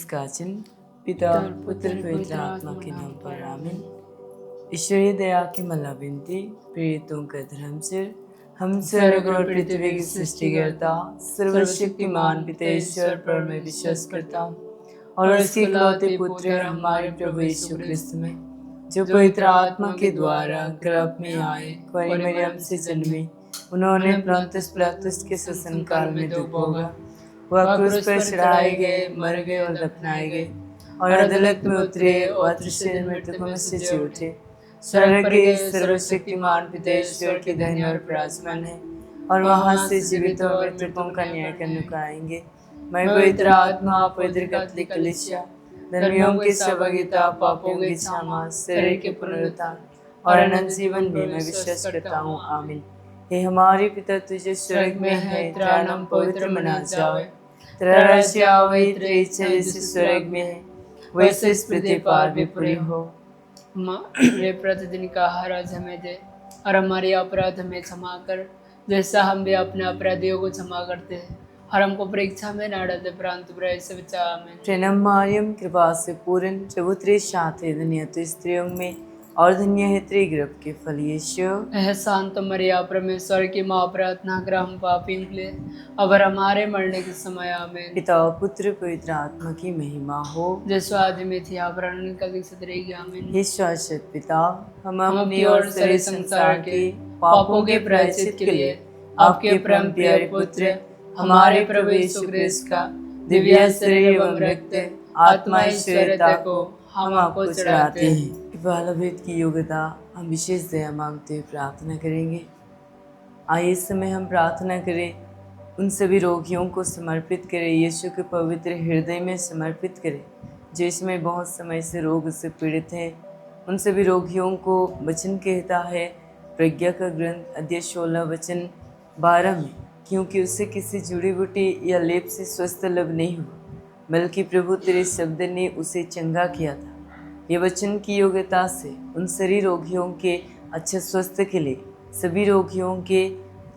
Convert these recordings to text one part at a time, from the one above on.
इसका चिन्ह पिता पुत्र पवित्र आत्मा के नाम पर आमीन। ईश्वरीय दया की मला विनती, प्रेरितों का धर्म सिर, हम स्वर्ग और पृथ्वी की सृष्टिकर्ता सर्वशक्तिमान पिता ईश्वर पर मैं विश्वास करता हूँ और उसके इकलौते पुत्र हमारे प्रभु यीशु क्रिस्त में, जो पवित्र आत्मा के द्वारा गर्भ में आए, कुंवारी मरियम से जन्मे, उन्होंने प्लौंतुस पिलातुस के शासन काल में दुख भोगा, वह क्रूस पर चढ़ाए गए, मर गए और दफनाए गए और अदालत में उतरे और तीसरे दिन मृतकों में से जी उठे, स्वर्ग के सर्वशक्तिमान पिता ईश्वर के दाहिने ओर विराजमान है और वहां से जीवितों और मृतकों का न्याय करने को आएंगे। मैं पवित्र आत्मा, पवित्र कैथोलिक कलीसिया, धर्मियों की सहभागिता, पापों की क्षमा, शरीर के पुनरुत्थान और अनंत जीवन में मैं विश्वास करता हूँ। आमीन। हे हमारे पिता, तुझे स्वर्ग में है, तेरा नाम पवित्र मना जाए, तेरा राज्य आवे, तेरी इच्छा जैसे स्वर्ग में है वैसे इस पृथ्वी पर भी पूरी हो। हमारे प्रतिदिन का आहार आज हमें दे और हमारे अपराध हमें क्षमा कर, जैसा हम भी अपने अपराधियों को क्षमा करते हैं, और हमको परीक्षा में न डालते परंतु बुराई से बचा। आमीन। प्रणम मरियम, कृपा से पूर्ण, प्रभु तेरे साथ है, धन्य तू स्त्रियों में और धन्य है तेरे गर्भ के फल यीशु। शांत मरिया, परमेश्वर की माँ, प्रार्थना कर हम पापियों के लिए अब और हमारे मरने के समय। आमीन। पिता पुत्र पवित्र आत्मा की महिमा हो, जैसो आदि में थी आप कल रहेगी। आमीन। हे शाश्वत पिता, हम अपनी और सारे संसार के पापों के प्रायश्चित के लिए आपके परम प्यारे पुत्र हमारे प्रभु यीशु क्रिस्त का दिव्य शरीर एवं रक्त आत्मा ईश्वरता को हम आपको चढ़ाते हैं। बालभेद की योग्यता हम विशेष दया मांगते हुए प्रार्थना करेंगे। आइए इस समय हम प्रार्थना करें, उन सभी रोगियों को समर्पित करें, यीशु के पवित्र हृदय में समर्पित करें जो इसमें बहुत समय से रोग से पीड़ित हैं। उन सभी रोगियों को वचन कहता है प्रज्ञा का ग्रंथ अध्याय 16 वचन 12 में, क्योंकि उससे किसी जड़ी बूटी या लेप से स्वस्थ लाभ नहीं हुआ, बल्कि प्रभु तेरे शब्द ने उसे चंगा किया था। ये वचन की योग्यता से उन सभी रोगियों के अच्छे स्वास्थ्य के लिए, सभी रोगियों के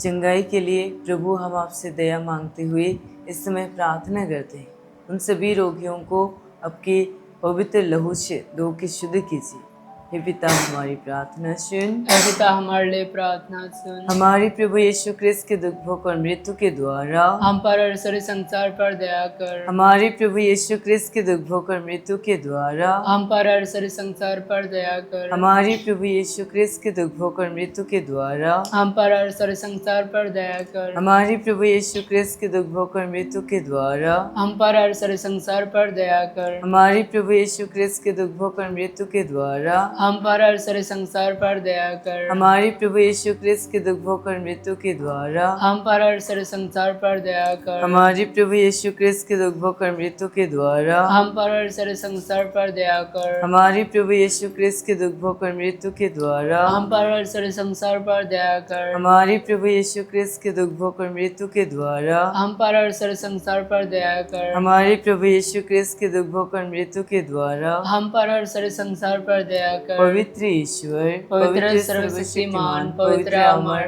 चंगाई के लिए प्रभु हम आपसे दया मांगते हुए इस समय प्रार्थना करते हैं। उन सभी रोगियों को आपके पवित्र लहू से धो के शुद्ध कीजिए। हे पिता, हमारी प्रार्थना सुन। हे पिता, हमारे लिए प्रार्थना सुन। हमारे प्रभु यीशु क्रिस्त के दुख भोग और मृत्यु के द्वारा हम पर और सारे संसार पर दया कर। हमारे प्रभु यीशु क्रिस्त के दुख भोग और मृत्यु के द्वारा हम पर और सारे संसार पर दया कर। हमारे प्रभु यीशु क्रिस्त के दुख भोग और मृत्यु के द्वारा हम पर और सारे संसार पर दया कर। हमारे प्रभु यीशु क्रिस्त के दुख भोग और मृत्यु के द्वारा हम पर और सारे संसार पर दया कर। हमारे प्रभु यीशु क्रिस्त के दुख भोग और मृत्यु के द्वारा हम पर और सारे संसार पर दया कर। हमारे प्रभु यीशु क्रिस्त के दुख भोग और मृत्यु के द्वारा हम पर और सारे संसार पर दया कर। हमारे प्रभु यीशु क्रिस्त के दुख भोग और मृत्यु के द्वारा हम पर और सारे संसार पर दया कर। हमारे प्रभु यीशु क्रिस्त के दुख भोग और मृत्यु के द्वारा हम पर और सारे संसार पर दया कर। हमारे प्रभु यीशु क्रिस्त के दुख भोग और मृत्यु के द्वारा हम पर और सारे संसार पर दया कर। हमारे प्रभु यीशु क्रिस्त के दुख भोग और मृत्यु के द्वारा हम पर और सारे संसार पर दया कर। पवित्र ईश्वर, पवित्र सर्वशक्तिमान, पवित्र अमर,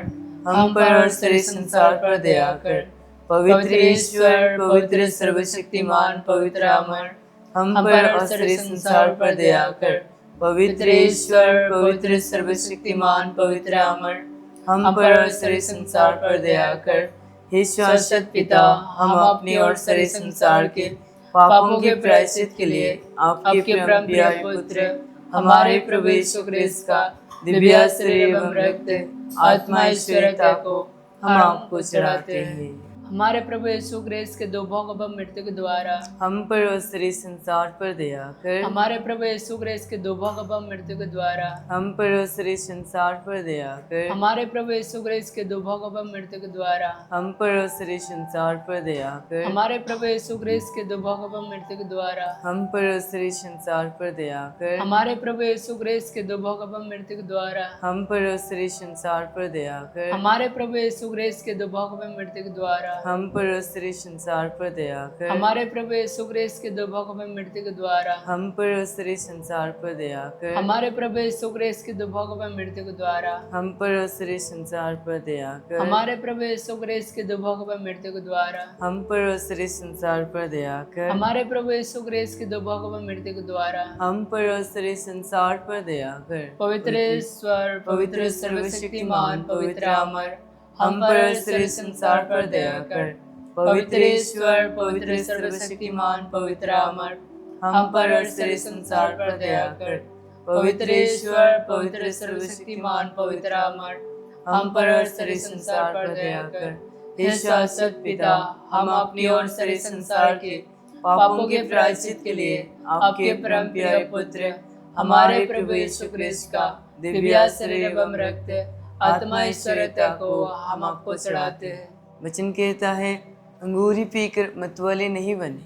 हम पर और सारे संसार पर दया कर। पवित्र ईश्वर, पवित्र सर्वशक्तिमान, पवित्र अमर, हम पर और सारे संसार पर दया कर। पवित्र ईश्वर, पवित्र सर्वशक्तिमान, पवित्र अमर, हम पर और सारे संसार पर दया कर। हे शाश्वत पिता, हम अपने और सारे संसार के पापों के प्रायश्चित के लिए आपके परम प्यारे पुत्र हमारे प्रभु यीशु क्रिस्त का दिव्य शरीर एवं रक्त आत्मा ईश्वरता को हम आपको चढ़ाते हैं। हमारे प्रभु यीशु क्रिस्त के दो भोग एवं मृत्यु के द्वारा हम पर और सारे संसार पर दया कर। हमारे प्रभु यीशु क्रिस्त के दो भोग एवं मृत्यु के द्वारा हम पर और सारे संसार पर दया कर। हमारे प्रभु यीशु क्रिस्त के दो भोग एवं मृत्यु के द्वारा हम पर और सारे संसार पर दया कर। हमारे प्रभु यीशु क्रिस्त के दो भोग एवं मृत्यु के द्वारा हम पर और सारे संसार पर दया कर। हमारे प्रभु यीशु क्रिस्त के दो भोग एवं मृत्यु के द्वारा हम पर और सारे संसार पर दया कर। हमारे प्रभु यीशु क्रिस्त के दो भोग एवं मृत्यु के द्वारा हम पर और सारे संसार पर दया कर। हमारे प्रभु यीशु क्रिस्त के दो भोगों मृत्यु के द्वारा हम पर और सारे संसार पर दया कर। हमारे प्रभु यीशु क्रिस्त के दो भोगों मृत्यु के द्वारा हम पर और सारे संसार पर दया कर। हमारे प्रभु यीशु क्रिस्त के दो भोगों मृत्यु के द्वारा हम पर और सारे संसार पर दया कर। हमारे प्रभु यीशु क्रिस्त के दो भोगों मृत्यु के द्वारा हम पर और सारे संसार पर दया कर। पवित्र ईश्वर, पवित्र सर्वशक्तिमान, पवित्र अमर, हम पर और सारे संसार पर दया कर। पवित्र ईश्वर, पवित्र सर्वशक्तिमान, पवित्र अमर, हम पर और सारे संसार पर दया कर। पवित्र ईश्वर, पवित्र सर्वशक्तिमान, पवित्र अमर, हम पर और सारे संसार पर दया कर। हे शाश्वत पिता, हम अपनी और सारे संसार के पापों के प्रायश्चित के लिए आपके परम प्रिय पुत्र हमारे प्रभु यीशु क्रिस्त का दिव्य शरीर एवं रक्त आत्मा ईश्वरता को हम आपको चढ़ाते हैं। वचन कहता है, अंगूरी पीकर मतवाले नहीं बने,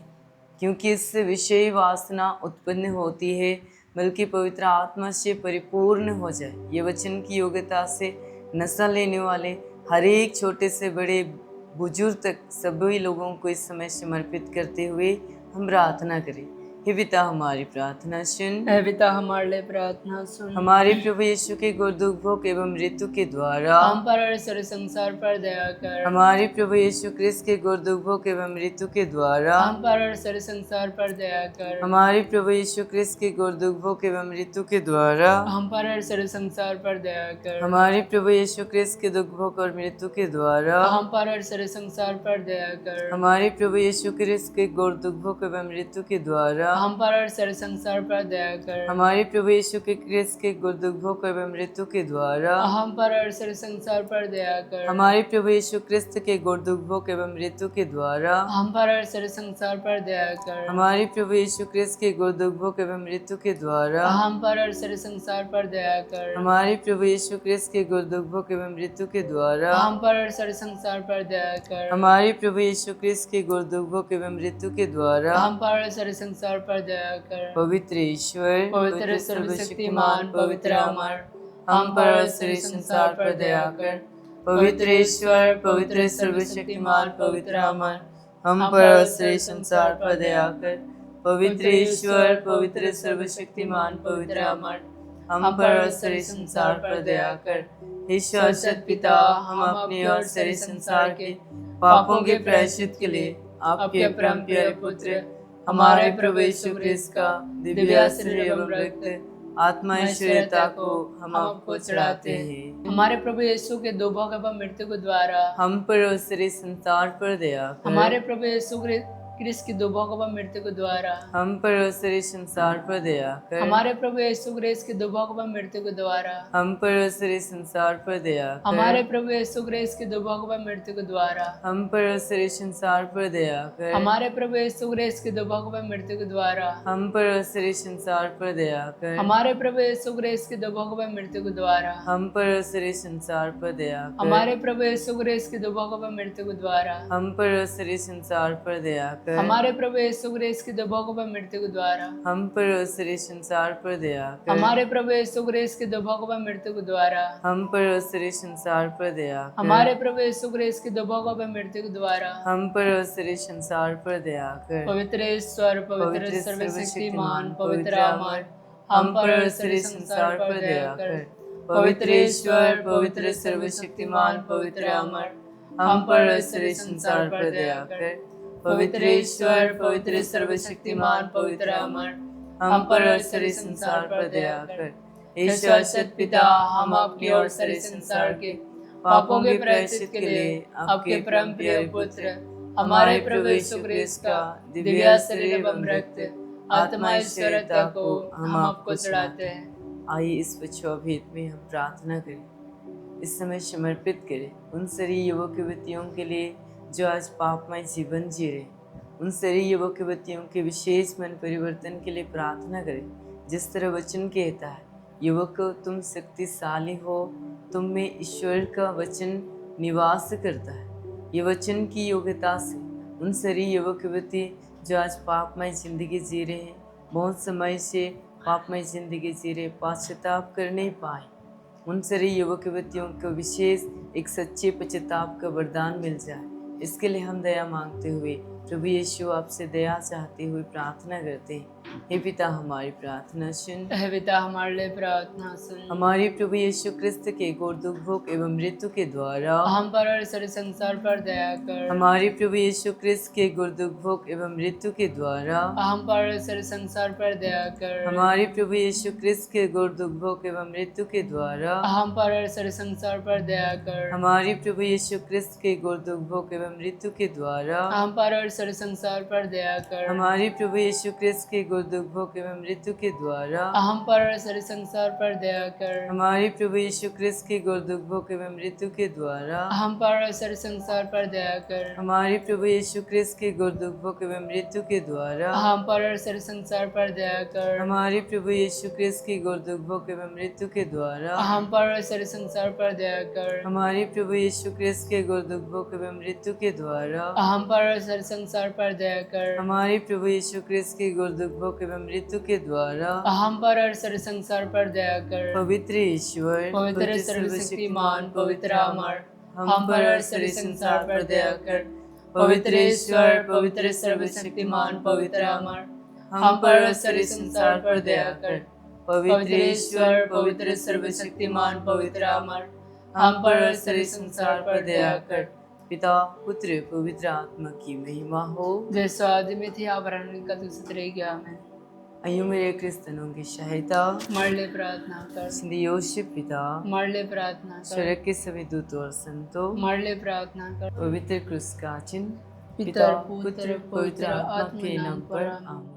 क्योंकि इससे विषयी वासना उत्पन्न होती है, बल्कि पवित्र आत्मा से परिपूर्ण हो जाए। ये वचन की योग्यता से नशा लेने वाले हर एक छोटे से बड़े बुजुर्ग तक सभी लोगों को इस समय समर्पित करते हुए हम प्रार्थना करें। हे पिता, हमारी प्रार्थना सुन। हे पिता, हमारे लिए प्रार्थना सुन। हमारे प्रभु यीशु के गुरुदुख भोग एवं मृत्यु के द्वारा हम पर और सारे संसार पर दया कर। हमारे प्रभु यीशु क्रिस्त के गुरुदुख भोग एवं मृत्यु के द्वारा हम पर और सारे संसार पर दया कर। हमारे प्रभु यीशु क्रिस्त के गुरुदुख भोग एवं मृत्यु के द्वारा हम पर और सारे संसार पर दया कर। हमारे प्रभु यीशु क्रिस्त के दुख भोग और मृत्यु के द्वारा हम पर और सारे संसार पर दया कर। हमारे प्रभु यीशु क्रिस्त के गुरुदुख भोग एवं मृत्यु के द्वारा हम पर और सारे संसार पर दया कर। हमारे प्रभु यीशु के क्रिस्त के गुरुदुख भोग एवं मृत्यु के द्वारा हम पर और सारे संसार पर दया कर। हमारे प्रभु यीशु क्रिस्त के गुरुदुख भोग एवं मृत्यु के द्वारा हम पर और सारे संसार पर दया कर। हमारे प्रभु यीशु क्रिस्त के गुरुदुख भोग एवं मृत्यु के द्वारा हम पर और सारे संसार पर दया कर। हमारे प्रभु यीशु क्रिस्त के गुरुदुख भोग एवं मृत्यु के द्वारा हम पर और सारे संसार पर दया कर। हमारे प्रभु यीशु क्रिस्त के गुरुदुख भोग एवं मृत्यु के द्वारा हम पर और सारे संसार पर दया कर। पवित्र ईश्वर, पवित्र सर्वशक्तिमान, पवित्र अमर, हम पर और सारे संसार पर दया कर। पवित्र ईश्वर, पवित्र सर्वशक्तिमान, पवित्र अमर, हम पर और सारे संसार पर दया कर। पवित्र ईश्वर, पवित्र सर्वशक्तिमान, पवित्र अमर, हम पर और सारे संसार पर दया कर। हे शाश्वत पिता, हम अपने और सारे संसार के पापों के प्रायश्चित के लिए आपके परम प्रिय पुत्र हमारे प्रभु यीशु क्रिस्त का दिव्य शरीर एवं रक्त आत्मा ईश्वरता को हम आपको चढ़ाते हैं। हमारे प्रभु यीशु के दो भोग एवं मृत्यु के द्वारा हम पर और सारे संसार पर दया कर। हमारे प्रभु यीशु क्रिस्त की दो भोग एवं मृत्यु के द्वारा हम पर और सारे संसार पर दया कर। हमारे प्रभु यीशु क्रिस्त की दो भोग एवं मृत्यु के द्वारा हम पर और सारे संसार पर दया कर। हमारे प्रभु यीशु क्रिस्त की दो भोग एवं मृत्यु के द्वारा हम पर और सारे संसार पर दया कर। हमारे प्रभु यीशु क्रिस्त की दो भोग एवं मृत्यु के द्वारा हम पर और सारे संसार पर दया कर। हमारे प्रभु यीशु क्रिस्त की दो भोग एवं मृत्यु के द्वारा हम पर और सारे संसार पर दया कर। हमारे प्रभु यीशु क्रिस्त की दो भोग एवं मृत्यु के द्वारा हम पर और सारे संसार पर दया कर। हमारे प्रभु यीशु क्रिस्त की दो भोग एवं मृत्यु के द्वारा हम पर और सारे संसार पर दया कर। हमारे प्रभु यीशु क्रिस्त की दो भोग एवं मृत्यु के द्वारा हम पर और सारे संसार पर दया कर। हमारे प्रभु यीशु क्रिस्त की दो भोग एवं मृत्यु के द्वारा हम पर और सारे संसार पर दया कर। पवित्र ईश्वर, पवित्र सर्वशक्तिमान, पवित्र अमर, हम पर और सारे संसार पर दया कर। पवित्र ईश्वर, पवित्र सर्वशक्तिमान, पवित्र अमर, हम पर और सारे संसार पर दया कर। पवित्र ईश्वर, पवित्र सर्वशक्तिमान, पवित्र अमर, हम पर और सारे संसार पर दया कर। हे शाश्वत पिता, हम अपने और सारे संसार के पापों के प्रायश्चित के लिए आपके परम प्रिय पुत्र हमारे प्रभु यीशु क्रिस्त का दिव्य शरीर एवं रक्त आत्मा ईश्वरता को हम आपको चढ़ाते हैं। आइए इस पछुआभेद में हम प्रार्थना करें, इस समय समर्पित करें उन सारी युवक युवतियों के लिए जो आज पापमय जीवन जी रहे। उन सारी युवक युवतियों के विशेष मन परिवर्तन के लिए प्रार्थना करें। जिस तरह वचन कहता है, युवक तुम शक्तिशाली हो, तुम में ईश्वर का वचन निवास करता है। ये वचन की योग्यता से उन सारी युवक युवती जो आज पापमय जिंदगी जी रहे हैं, बहुत समय से पापमय जिंदगी जी रहे, पश्चाताप कर नहीं पाए, उन सारी युवक युवतियों को विशेष एक सच्चे पश्चाताप का वरदान मिल जाए। इसके लिए हम दया मांगते हुए प्रभु यीशु आपसे दया चाहते हुए प्रार्थना करते हैं। हे पिता हमारी प्रार्थना सुन। हे पिता हमारे लिए प्रार्थना सुन। हमारे प्रभु यीशु क्रिस्त के घोर दुख भोग एवं मृत्यु के द्वारा हम पर और सारे संसार पर दया कर। हमारे प्रभु यीशु क्रिस्त के घोर दुख भोग एवं मृत्यु के द्वारा हम पर और सारे संसार पर दया कर। हमारे प्रभु यीशु क्रिस्त के घोर दुख भोग एवं मृत्यु के द्वारा हम पर और सारे संसार पर दया कर। हमारे प्रभु यीशु क्रिस्त के घोर दुख भोग एवं मृत्यु के द्वारा हम पर और सारे संसार पर दया कर। हमारे प्रभु यीशु क्रिस्त के घोर दुख भोग एवं मृत्यु के द्वारा हम पर और सारे संसार पर दया कर। हमारे प्रभु यीशु क्रिस्त के घोर दुख भोग एवं मृत्यु के द्वारा हम पर और सारे संसार पर दया कर। हमारे प्रभु यीशु क्रिस्त के घोर दुख भोग एवं मृत्यु के द्वारा हम पर और सारे संसार पर दया कर। हमारे प्रभु यीशु क्रिस्त के घोर दुख भोग एवं मृत्यु के द्वारा हम पर और सारे संसार पर दया कर। हमारे प्रभु यीशु क्रिस्त के घोर दुख भोग एवं मृत्यु के द्वारा हम पर और सारे संसार पर दया कर। हमारे प्रभु यीशु क्रिस्त के घोर दुख भोग एवं मृत्यु के द्वारा हम पर और सारे संसार पर दया कर। पवित्र ईश्वर, पवित्र सर्वशक्तिमान पवित्र अमर, हम पर और सारे संसार पर दया कर। पवित्र ईश्वर, पवित्र सर्वशक्तिमान पवित्र अमर, हम पर और सारे संसार पर दया कर। पवित्र ईश्वर, पवित्र सर्वशक्तिमान पवित्र अमर, हम पर और सारे संसार पर दया कर। पिता पुत्र पवित्र आत्मा की महिमा हो। जैसा आदि में थी आवरण का दूसरे रहेगा। हमें आइयो मेरे क्रिस्तनों की सहायता, मर ले प्रार्थना कर। सिंधी योशिप पिता, मर ले प्रार्थना कर। स्वर्ग के सभी दूतों और संतों, मर ले प्रार्थना कर। पवित्र क्रूस का चिन्ह पिता पुत्र पवित्र आत्मा के नाम पर आमीन।